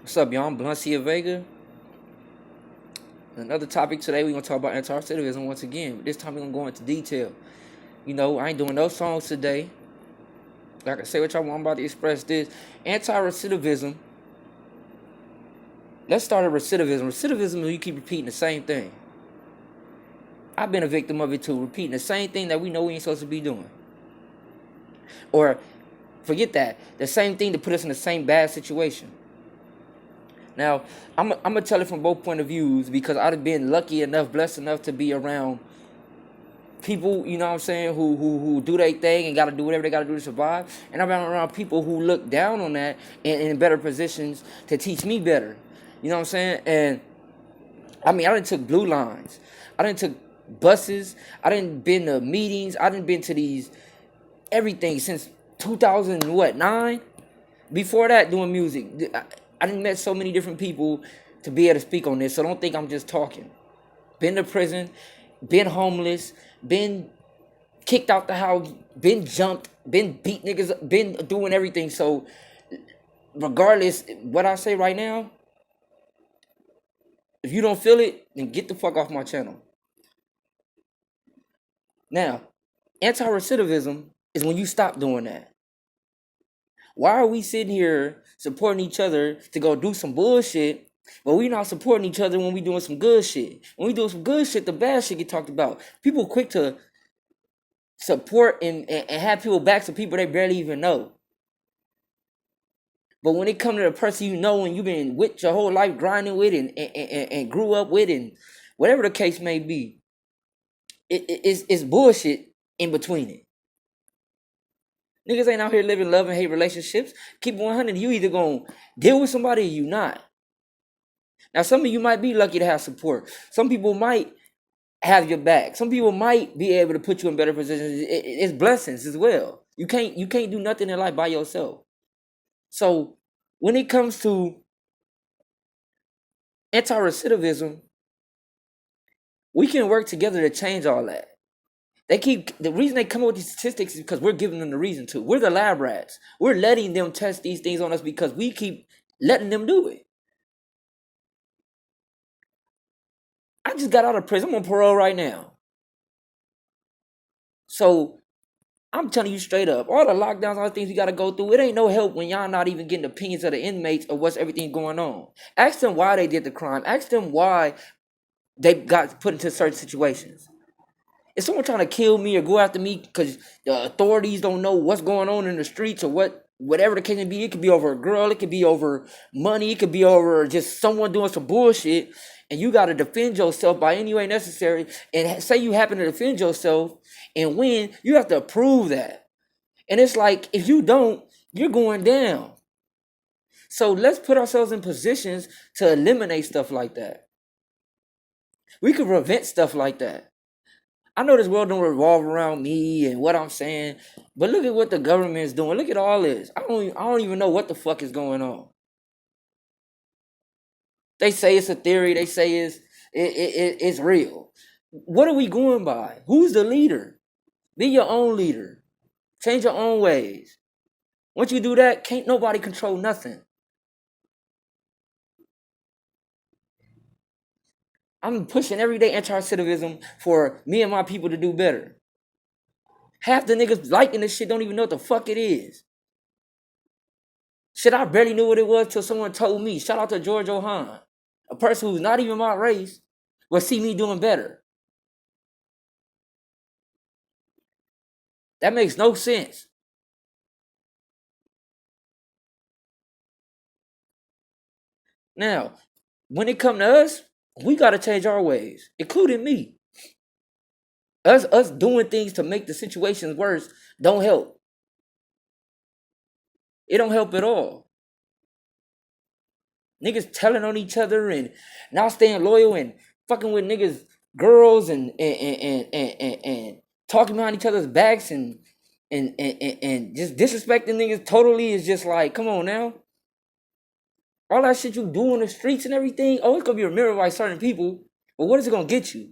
What's up, y'all? I'm Bluncia Vega. Another topic today, we're going to talk about anti-recidivism once again. But this time, we're going to go into detail. I ain't doing no songs today. Like I say, what y'all want, I'm about to express this. Anti-recidivism. Let's start at recidivism. Recidivism is you keep repeating the same thing. I've been a victim of it too, repeating the same thing that we know we ain't supposed to be doing. Or, forget that, the same thing to put us in the same bad situation. Now, I'm going to tell it from both point of views because I've been lucky enough, blessed enough to be around people, you know what I'm saying, who do their thing and got to do whatever they got to do to survive. And I've been around people who look down on that and in better positions to teach me better. You know what I'm saying? And, I done took blue lines. I done took buses. I done been to meetings. I done been to these, everything since 2009. Before that, doing music. I done met so many different people to be able to speak on this, so don't think I'm just talking. Been to prison, been homeless, been kicked out the house, been jumped, been beat niggas, been doing everything. So regardless, what I say right now, if you don't feel it, then get the fuck off my channel. Now, anti-recidivism is when you stop doing that. Why are we sitting here supporting each other to go do some bullshit, but we not supporting each other when we doing some good shit? When we doing some good shit, the bad shit get talked about. People quick to support and have people back to people they barely even know. But when it comes to the person you know and you've been with your whole life grinding with and grew up with and whatever the case may be, it's bullshit in between it. Niggas ain't out here living love and hate relationships. Keep 100. You either gonna deal with somebody or you not. Now, some of you might be lucky to have support. Some people might have your back. Some people might be able to put you in better positions. It's blessings as well. You can't do nothing in life by yourself. So when it comes to anti-recidivism, we can work together to change all that. The reason they come up with these statistics is because we're giving them the reason to. We're the lab rats. We're letting them test these things on us because we keep letting them do it. I just got out of prison. I'm on parole right now. So I'm telling you straight up, all the lockdowns, all the things we got to go through, it ain't no help when y'all not even getting opinions of the inmates of what's everything going on. Ask them why they did the crime. Ask them why they got put into certain situations. If someone trying to kill me or go after me because the authorities don't know what's going on in the streets or whatever the case may be, it could be over a girl, it could be over money, it could be over just someone doing some bullshit, and you got to defend yourself by any way necessary, and say you happen to defend yourself and win, you have to prove that. And it's like, if you don't, you're going down. So let's put ourselves in positions to eliminate stuff like that. We could prevent stuff like that. I know this world don't revolve around me and what I'm saying, but look at what the government is doing. Look at all this. I don't even know what the fuck is going on. They say it's a theory. They say it's real. What are we going by? Who's the leader? Be your own leader. Change your own ways. Once you do that, can't nobody control nothing. I'm pushing everyday anti-recidivism for me and my people to do better. Half the niggas liking this shit don't even know what the fuck it is. Shit, I barely knew what it was till someone told me. Shout out to George Ohan, a person who's not even my race, will see me doing better. That makes no sense. Now, when it come to us, we gotta change our ways, including me. Us doing things to make the situations worse don't help. It don't help at all. Niggas telling on each other and not staying loyal and fucking with niggas, girls and talking behind each other's backs and just disrespecting niggas totally is just like, come on now. All that shit you do on the streets and everything, oh, it's gonna be remembered by certain people, but what is it gonna get you?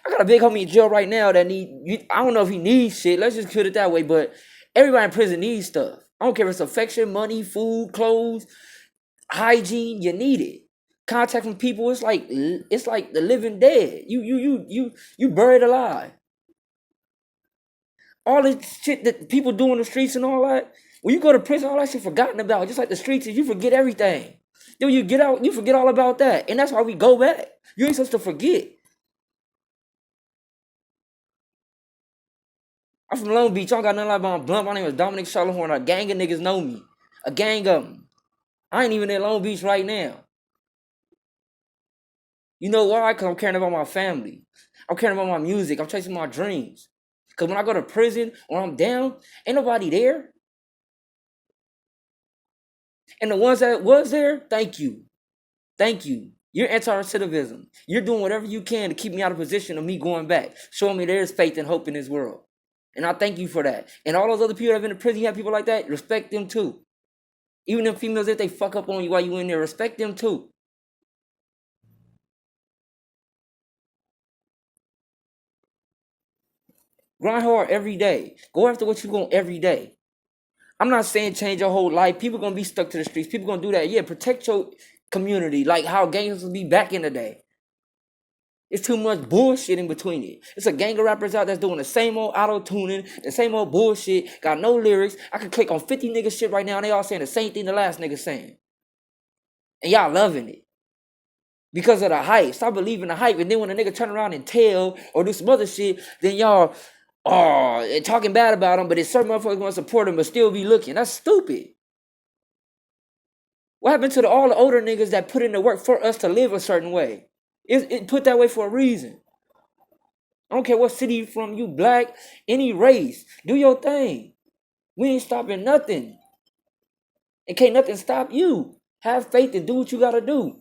I got a big homie in jail right now that I don't know if he needs shit, let's just put it that way, but everybody in prison needs stuff. I don't care if it's affection, money, food, clothes, hygiene, you need it. Contact from people, it's like the living dead. You buried alive. All the shit that people do in the streets and all that. When you go to prison, all that shit forgotten about. Just like the streets, you forget everything. Then when you get out, you forget all about that. And that's why we go back. You ain't supposed to forget. I'm from Long Beach. I don't got nothing like my blunt. My name is Dominic Charlotte. A gang of niggas know me. A gang of them. I ain't even in Long Beach right now. You know why? Because I'm caring about my family. I'm caring about my music. I'm chasing my dreams. Because when I go to prison or I'm down, ain't nobody there. And the ones that was there, thank you. Thank you. You're anti-recidivism. You're doing whatever you can to keep me out of position of me going back. Showing me there's faith and hope in this world. And I thank you for that. And all those other people that have been in prison, you have people like that, respect them too. Even them females, if they fuck up on you while you in there, respect them too. Grind hard every day. Go after what you want every day. I'm not saying change your whole life. People gonna be stuck to the streets. People gonna do that. Yeah, protect your community like how gangs would be back in the day. It's too much bullshit in between it. It's a gang of rappers out that's doing the same old auto-tuning, the same old bullshit, got no lyrics. I could click on 50 niggas shit right now and they all saying the same thing the last nigga saying. And y'all loving it. Because of the hype. Stop believing the hype. And then when a nigga turn around and tell or do some other shit, then y'all talking bad about him, but it's certain motherfuckers gonna support him but still be looking. That's stupid. What happened to all the older niggas that put in the work for us to live a certain way? It put that way for a reason. I don't care what city you from, you black, any race. Do your thing. We ain't stopping nothing. And can't nothing stop you. Have faith and do what you gotta do.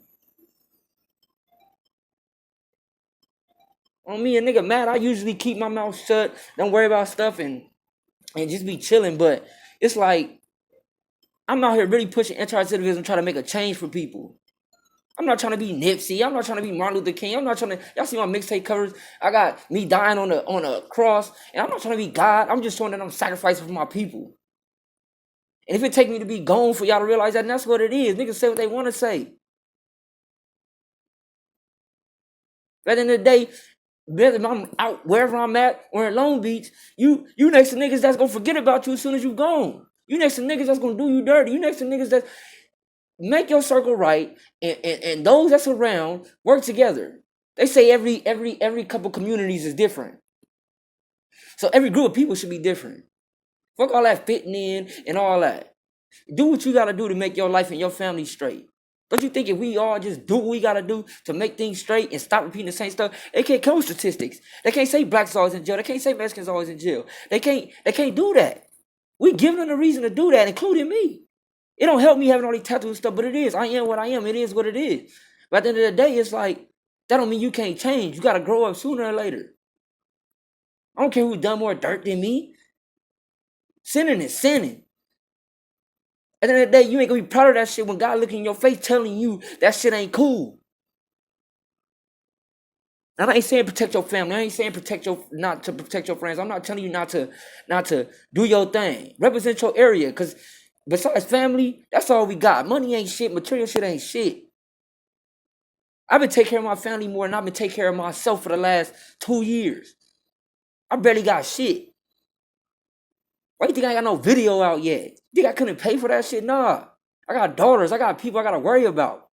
On me, a nigga mad, I usually keep my mouth shut, don't worry about stuff and just be chilling. But it's like, I'm out here really pushing anti-recidivism, trying to make a change for people. I'm not trying to be Nipsey. I'm not trying to be Martin Luther King. I'm not trying to. Y'all see my mixtape covers? I got me dying on a cross, and I'm not trying to be God. I'm just showing that I'm sacrificing for my people. And if it take me to be gone for y'all to realize that, and that's what it is. Niggas say what they want to say. At the end of the day, whether I'm out wherever I'm at or in Long Beach, you next to niggas that's gonna forget about you as soon as you gone. You next to niggas that's gonna do you dirty. You next to niggas that make your circle right, and those that's around work together. They say every couple communities is different. So every group of people should be different. Fuck all that fitting in and all that. Do what you gotta do to make your life and your family straight. Don't you think if we all just do what we gotta do to make things straight and stop repeating the same stuff, they can't come with statistics. They can't say blacks always in jail. They can't say Mexicans always in jail. They can't do that. We giving them a reason to do that, including me. It don't help me having all these tattoos and stuff, but it is. I am what I am. It is what it is. But at the end of the day, it's like, that don't mean you can't change. You got to grow up sooner or later. I don't care who done more dirt than me. Sinning is sinning. At the end of the day, you ain't going to be proud of that shit when God looking in your face telling you that shit ain't cool. And I ain't saying protect your family. I ain't saying not to protect your friends. I'm not telling you not to do your thing. Represent your area, because besides family, that's all we got. Money ain't shit. Material shit ain't shit. I've been taking care of my family more than I've been taking care of myself for the last 2 years. I barely got shit. Why you think I ain't got no video out yet? You think I couldn't pay for that shit? Nah. I got daughters. I got people I got to worry about.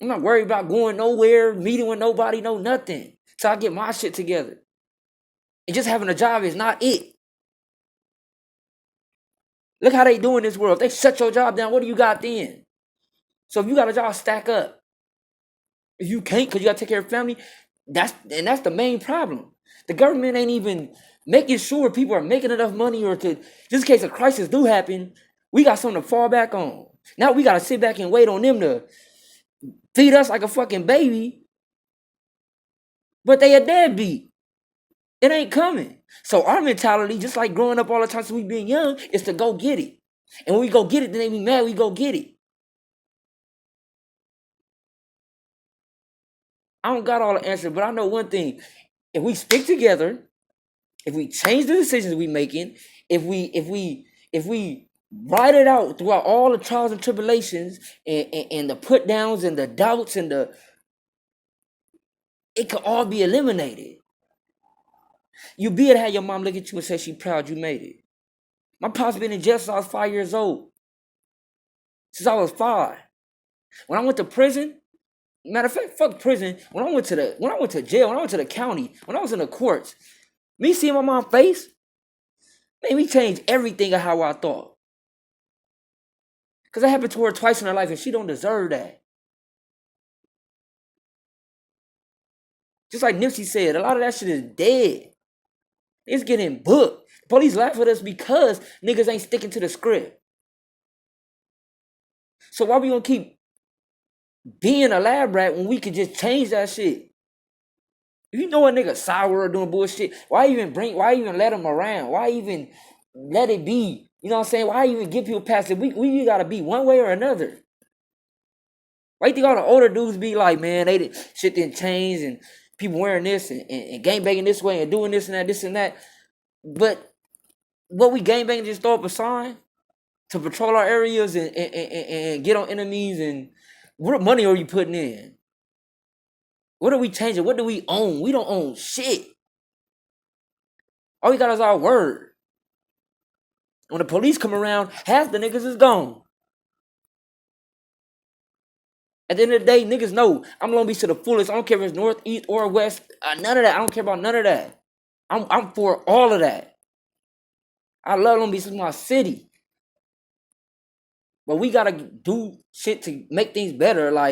I'm not worried about going nowhere, meeting with nobody, no nothing. So I get my shit together. And just having a job is not it. Look how they do in this world. If they shut your job down, what do you got then? So if you got a job, stack up. If you can't because you got to take care of family, that's the main problem. The government ain't even making sure people are making enough money, or to, just in case a crisis do happen, we got something to fall back on. Now we got to sit back and wait on them to feed us like a fucking baby, but they a deadbeat. It ain't coming. So our mentality, just like growing up all the time since we been young, is to go get it. And when we go get it, then they be mad we go get it. I don't got all the answers, but I know one thing. If we stick together, if we change the decisions we making, if we Write it out throughout all the trials and tribulations and the put downs and the doubts and it could all be eliminated. You be able to have your mom look at you and say she proud you made it. My pop's been in jail since I was 5 years old. Since I was 5. When I went to prison, matter of fact, fuck prison. When I went to jail, when I went to the county, when I was in the courts, me seeing my mom's face made me change everything of how I thought. Cause that happened to her twice in her life and she don't deserve that. Just like Nipsey said, a lot of that shit is dead. It's getting booked. Police laugh at us because niggas ain't sticking to the script. So why we gonna keep being a lab rat when we could just change that shit? If you know a nigga sour or doing bullshit, why even let him around? Why even let it be? You know what I'm saying? Why even give people past it? We gotta be one way or another. Why you think all the older dudes be like, man, shit didn't change and people wearing this and gangbanging this way and doing this and that. But what we gangbanging just throw up a sign to patrol our areas and get on enemies and what money are you putting in? What are we changing? What do we own? We don't own shit. All we got is our word. When the police come around, half the niggas is gone. At the end of the day, niggas know I'm Long Beach to the fullest. I don't care if it's north, east, or west. None of that. I don't care about none of that. I'm for all of that. I love Long Beach. It's my city. But we gotta do shit to make things better. Like